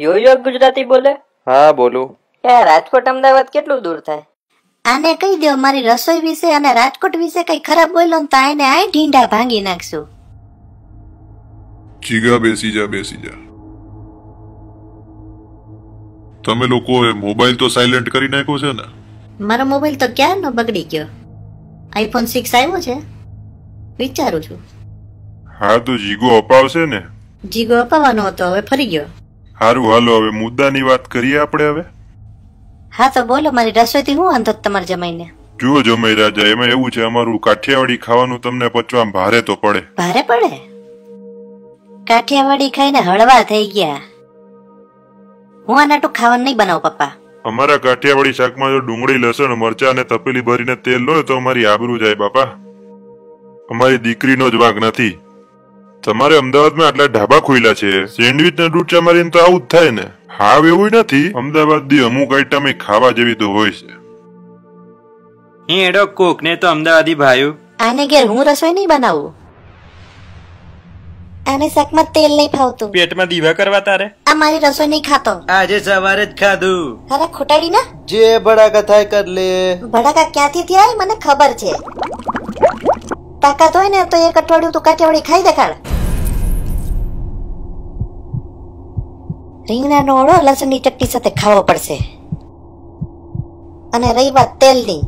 યો ગુજરાતી બોલે? હા બોલું. રાજકોટ અમદાવાદ કેટલું દૂર થાય? આને કહી દો મારી રસોઈ વિશે અને રાજકોટ વિશે કઈ ખરાબ બોલ્યો તો આને આ ઢીંડા ભાંગી નાખશું. જીગા બેસી જા. તમે લોકો મોબાઈલ તો સાયલેન્ટ કરી નાખ્યો છે ને? મારો મોબાઈલ તો ક્યારનો બગડી ગયો. આઈફોન 6 આવ્યો છે, વિચારું છું. હા તો જીગો અપાવશે ને? જીગો અપાવવાનો હતો, હવે ફરી ગયો. સારું હાલો હવે મુદ્દાની વાત કરીએ આપણે હવે. હા તો બોલો, મારી રસોઈથી હું વાંધો તમારે જમાઈને? જુઓ જમાઈ રાજા, એમાં એવું છે અમારું કાઠિયાવાડી ખાવાનું તમને પચવામાં ભારે તો પડે. ભારે પડે? કાઠિયાવાડી ખાઈને હળવા થઈ ગયા. હું આનાટું ખાવાનું નહીં બનાવું પપ્પા. અમારા કાઠિયાવાડી શાકમાં જો ડુંગળી લસણ મરચા અને તપેલી ભરીને તેલ લો તો અમારી આબરૂ જાય બાપા. અમારી દીકરીનો જ વાંક નથી. તમારે અમદાવાદમાં આટલા ઢાબા ખોલ્યા છે, સેન્ડવીચ ને ડૂચા મારીને તો આવું જ થાય ને. હાવ એવું નથી, અમદાવાદ દી અમુક આઈટમ ખાવા જેવી તો હોય છે. એડો કોક ને તો અમદાવાદી ભાઈ આને ઘેર હું રસોઈ નહીં બનાવું. આને શાકમાં તેલ નહીં ફાવતું. પેટમાં દીવા કરવા તારે? આ મારી રસોઈ નહીં ખાતો. આજે સવારે જ ખાધું. અરે ખોટાડી ના, જે ભડાકા થાય કર લે. ભડાકા ક્યાંથી થયા મને ખબર છે. તાકાત હોય ને તો એક અઠવાડિયું તું કાઠિયાવાડી ખાઈ દેખાડ. રીંગણાનો ઓળો લસણની ચટણી સાથે ખાવો પડશે. અને રહી વાત તેલની,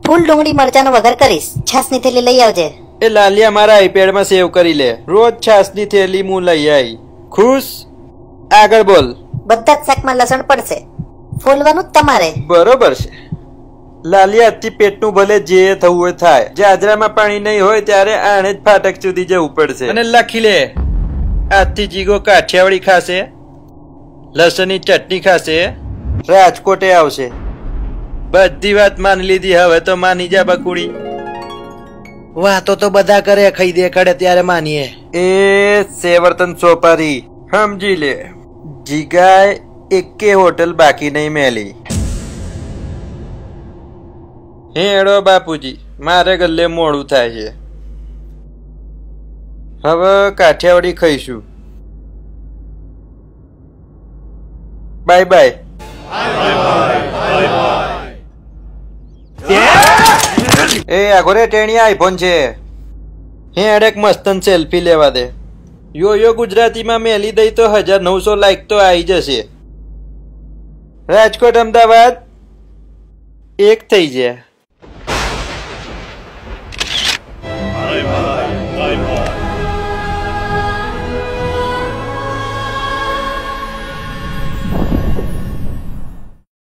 ફૂલ ડુંગળી મરચાનો વઘાર કરીશ. છાસની થેલી લઈ આવજે. એ લાલિયા મારા આઈપેડ માં સેવ કરી લે. રોજ છાસની થેલી હું લઈ આવી. ખુશ? આગળ બોલ. બધા જ શાકમાં લસણ પડશે, ફોલવાનું જ તમારે. બરોબર છે લાલિયા, આજથી પેટનું ભલે જે થવું હોય થાય. જાજરામાં પાણી નહીં હોય ત્યારે આને જ ફાટક સુધી જવું પડશે. અને લખી લે, આજથી જીગો કાઠિયાવાડી ખાશે, લસણની ચટણી ખાશે, રાજકોટે આવશે. બધી વાત માની લીધી, હવે તો માની જા બકુડી. વાતો તો બધા કરે, ખાઈ દે ખડે ત્યારે માનીએ. એ સેવર્તન સોપારી સમજી લે, જીગાય એકે હોટલ બાકી નહીં મેલી. હેડો બાપુજી, મારે ગલ્લે મોડું થાય છે. હવે કાઠિયાવાડી ખાઈશું. Bye bye. એ આગોરે ટેણી આઈફોન છે. હેડેક મસ્તન સેલ્ફી લેવા દે. યો ગુજરાતીમાં મેલી દઈ તો 1900 લાઈક તો આવી જશે. રાજકોટ અમદાવાદ એક થઈ જાય.